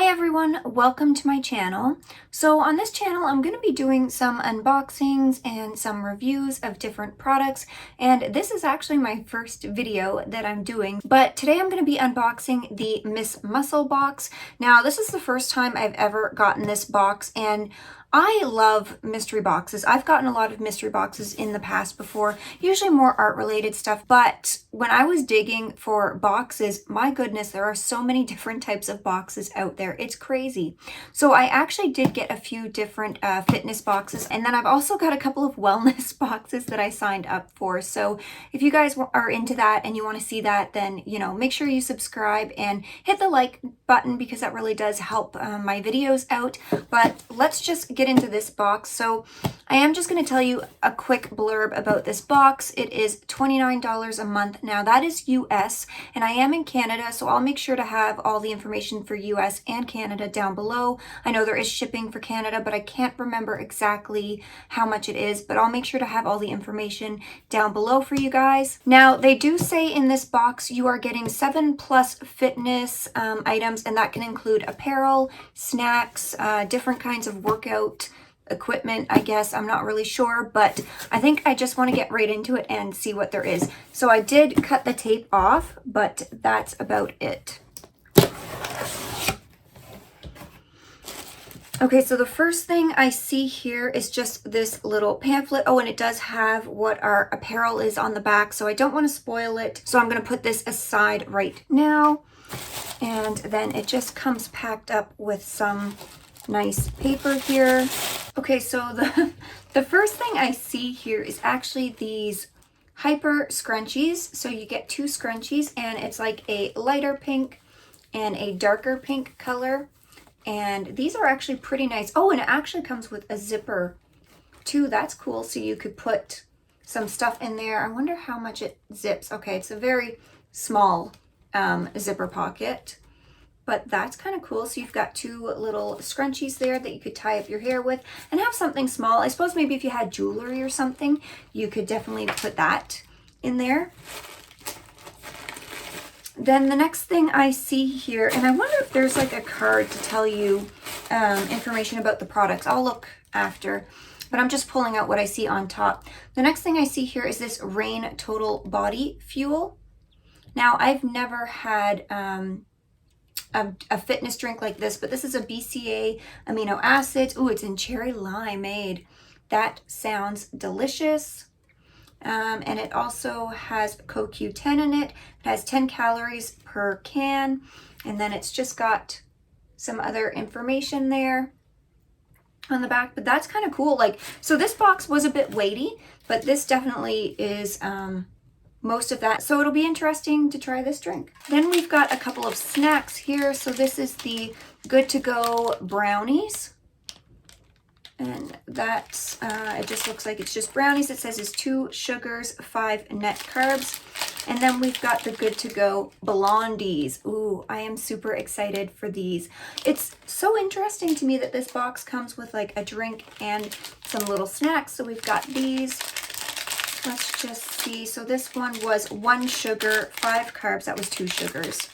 everyone, welcome to my channel. So on this channel I'm going to be doing some unboxings and some reviews of different products, and this is actually my first video that I'm doing, but today I'm going to be unboxing the Miss Musclebox. Now this is the first time I've ever gotten this box, and I love mystery boxes. I've gotten a lot of mystery boxes in the past before, usually more art related stuff, but when I was digging for boxes, my goodness, there are so many different types of boxes out there. It's crazy. So I actually did get a few different fitness boxes, and then I've also got a couple of wellness boxes that I signed up for. So if you guys are into that and you want to see that, then make sure you subscribe and hit the like button because that really does help my videos out. But let's just get into this box. So I am just going to tell you a quick blurb about this box. It is $29 a month. Now that is US, and I am in Canada, so I'll make sure to have all the information for US and Canada down below. I know there is shipping for Canada, but I can't remember exactly how much it is, but I'll make sure to have all the information down below for you guys. Now they do say in this box you are getting 7+ fitness items, and that can include apparel, snacks, different kinds of workout equipment, I guess. I'm not really sure, but I think I just want to get right into it and see what there is. So I did cut the tape off, but that's about it. Okay, so the first thing I see here is just this little pamphlet. Oh, and it does have what our apparel is on the back, so I don't want to spoil it. So I'm going to put this aside right now. And then it just comes packed up with some nice paper here. Okay, so the first thing I see here is actually these hyper scrunchies. So you get 2 scrunchies, and it's like a lighter pink and a darker pink color. And these are actually pretty nice. Oh, and it actually comes with a zipper too. That's cool. So you could put some stuff in there. I wonder how much it zips. Okay, it's a very small zipper pocket, but that's kind of cool. So you've got 2 little scrunchies there that you could tie up your hair with and have something small. I suppose maybe if you had jewelry or something, you could definitely put that in there. Then the next thing I see here, and I wonder if there's like a card to tell you information about the products. I'll look after, but I'm just pulling out what I see on top. The next thing I see here is this Rain Total Body Fuel. Now, I've never had a fitness drink like this, but this is a BCA amino acids. Ooh, it's in cherry limeade. That sounds delicious. And it also has CoQ10 in it. It has 10 calories per can, and then it's just got some other information there on the back, but that's kind of cool. Like, so this box was a bit weighty, but this definitely is most of that. So it'll be interesting to try this drink. Then we've got a couple of snacks here. So this is the Good to Go brownies. And that's, it just looks like it's just brownies. It says it's 2 sugars, 5 net carbs. And then we've got the Good to Go Blondies. Ooh, I am super excited for these. It's so interesting to me that this box comes with like a drink and some little snacks. So we've got these. Let's just see. So this one was 1 sugar, 5 carbs. That was 2 sugars.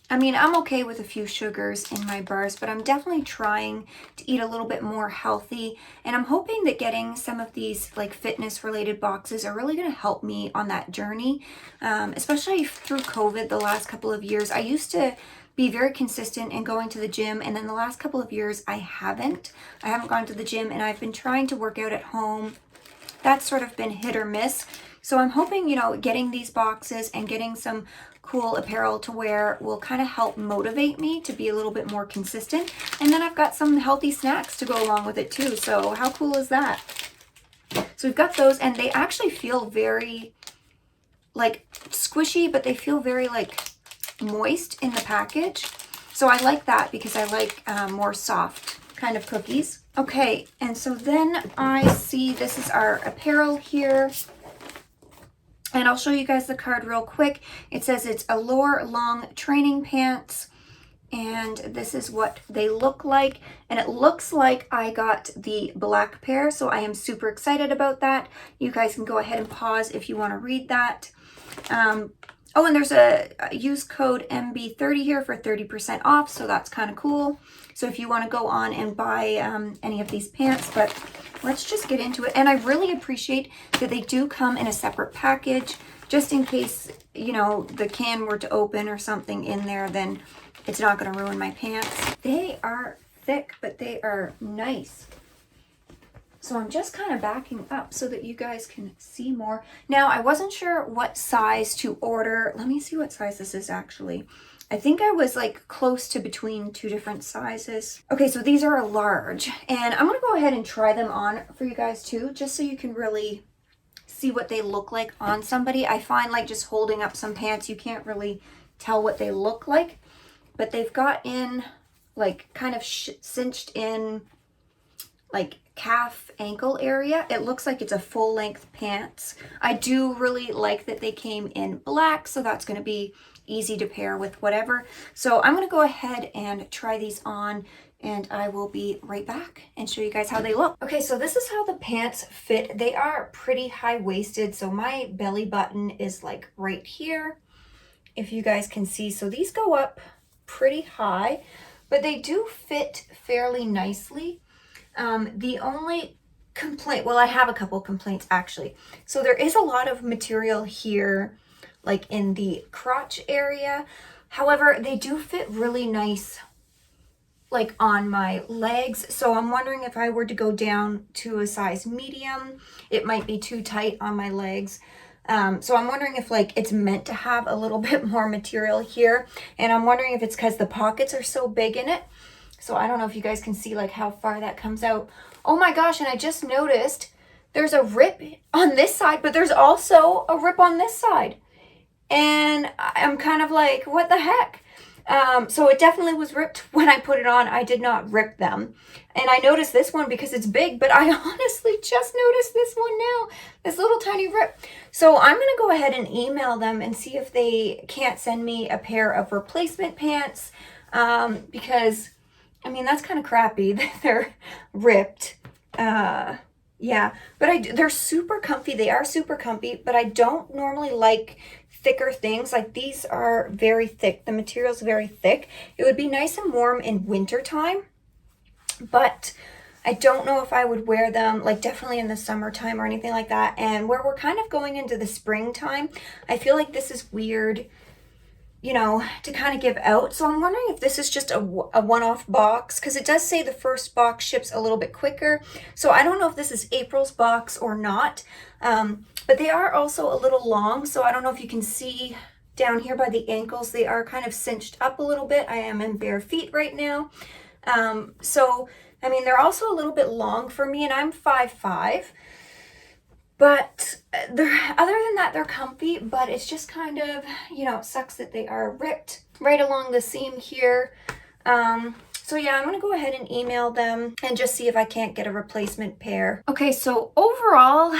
I mean, I'm okay with a few sugars in my bars, but I'm definitely trying to eat a little bit more healthy. And I'm hoping that getting some of these like fitness related boxes are really going to help me on that journey. Especially through COVID the last couple of years. I used to be very consistent in going to the gym, and then the last couple of years I haven't gone to the gym, and I've been trying to work out at home. That's sort of been hit or miss. So I'm hoping, getting these boxes and getting some cool apparel to wear will kind of help motivate me to be a little bit more consistent. And then I've got some healthy snacks to go along with it too. So how cool is that? So we've got those, and they actually feel very like squishy, but they feel very like moist in the package. So I like that because I like more soft kind of cookies. Okay, and so then I see this is our apparel here. And I'll show you guys the card real quick. It says it's Allure Long Training Pants. And this is what they look like. And it looks like I got the black pair. So I am super excited about that. You guys can go ahead and pause if you want to read that. Oh, and there's a use code MB30 here for 30% off, so that's kind of cool. So if you want to go on and buy any of these pants, but let's just get into it. And I really appreciate that they do come in a separate package, just in case, you know, the can were to open or something in there, then it's not going to ruin my pants. They are thick, but they are nice. So I'm just kind of backing up so that you guys can see more. Now, I wasn't sure what size to order. Let me see what size this is actually. I think I was like close to between two different sizes. Okay, so these are a large, and I'm gonna go ahead and try them on for you guys too, just so you can really see what they look like on somebody. I find like just holding up some pants, you can't really tell what they look like, but they've got in like kind of cinched in like calf ankle area. It looks like it's a full length pants. I do really like that they came in black, so that's going to be easy to pair with whatever. So I'm going to go ahead and try these on, and I will be right back and show you guys how they look. Okay, so this is how the pants fit. They are pretty high-waisted, so my belly button is like right here, if you guys can see. So these go up pretty high, but they do fit fairly nicely. The only complaint, well, I have a couple complaints actually. So there is a lot of material here, like in the crotch area. However, they do fit really nice, like on my legs. So I'm wondering if I were to go down to a size medium, it might be too tight on my legs. So I'm wondering if like it's meant to have a little bit more material here. And I'm wondering if it's because the pockets are so big in it. So I don't know if you guys can see like how far that comes out. Oh my gosh, and I just noticed there's a rip on this side, but there's also a rip on this side. And I'm kind of like, what the heck? So it definitely was ripped when I put it on. I did not rip them. And I noticed this one because it's big, but I honestly just noticed this one now, this little tiny rip. So I'm going to go ahead and email them and see if they can't send me a pair of replacement pants, because I mean, that's kind of crappy that they're ripped. Yeah, but they're super comfy. They are super comfy, but I don't normally like thicker things. Like these are very thick. The material's very thick. It would be nice and warm in winter time, but I don't know if I would wear them like definitely in the summertime or anything like that. And where we're kind of going into the springtime, I feel like this is weird, you know, to kind of give out. So I'm wondering if this is just a one-off box, because it does say the first box ships a little bit quicker. So I don't know if this is April's box or not, but they are also a little long. So I don't know if you can see down here by the ankles, they are kind of cinched up a little bit. I am in bare feet right now. So, I mean, they're also a little bit long for me, and I'm 5'5". But other than that, they're comfy, but it's just kind of, you know, it sucks that they are ripped right along the seam here. So yeah, I'm going to go ahead and email them and just see if I can't get a replacement pair. Okay, so overall,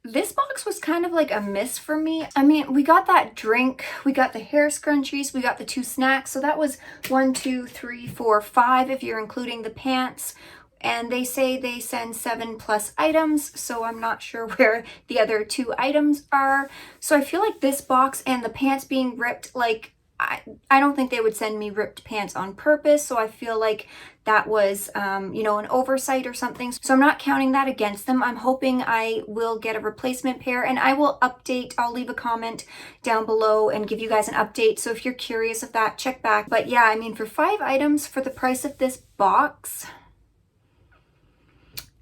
this box was kind of like a miss for me. I mean, we got that drink, we got the hair scrunchies, we got the 2 snacks. So that was 1, 2, 3, 4, 5 if you're including the pants. And they say they send 7+ items, so I'm not sure where the other 2 items are. So I feel like this box and the pants being ripped, like, I don't think they would send me ripped pants on purpose. So I feel like that was, you know, an oversight or something. So I'm not counting that against them. I'm hoping I will get a replacement pair, and I will update. I'll leave a comment down below and give you guys an update. So if you're curious of that, check back. But yeah, I mean, for 5 items for the price of this box,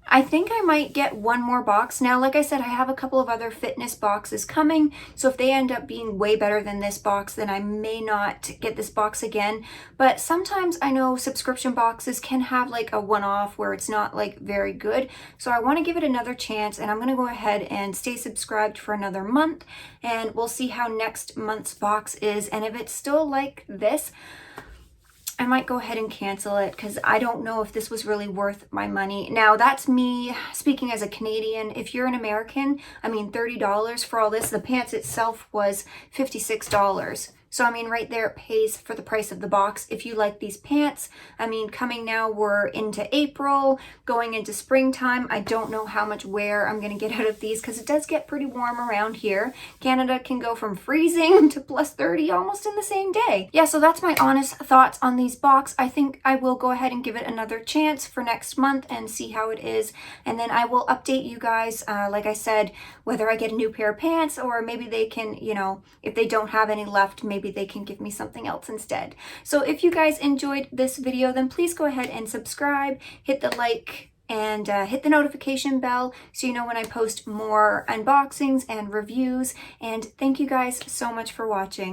I think I might get one more box. Now, like I said, I have a couple of other fitness boxes coming. So if they end up being way better than this box, then I may not get this box again. But sometimes I know subscription boxes can have like a one-off where it's not like very good. So I want to give it another chance, and I'm going to go ahead and stay subscribed for another month, and we'll see how next month's box is. And if it's still like this, I might go ahead and cancel it, because I don't know if this was really worth my money. Now, that's me speaking as a Canadian. If you're an American, I mean, $30 for all this. The pants itself was $56. So I mean, right there it pays for the price of the box. If you like these pants, I mean, coming now, we're into April, going into springtime. I don't know how much wear I'm gonna get out of these because it does get pretty warm around here. Canada can go from freezing to plus 30 almost in the same day. Yeah, so that's my honest thoughts on these box. I think I will go ahead and give it another chance for next month and see how it is. And then I will update you guys, like I said, whether I get a new pair of pants or maybe they can, you know, if they don't have any left, maybe they can give me something else instead. So if you guys enjoyed this video, then please go ahead and subscribe, hit the like, and hit the notification bell so you know when I post more unboxings and reviews. And thank you guys so much for watching.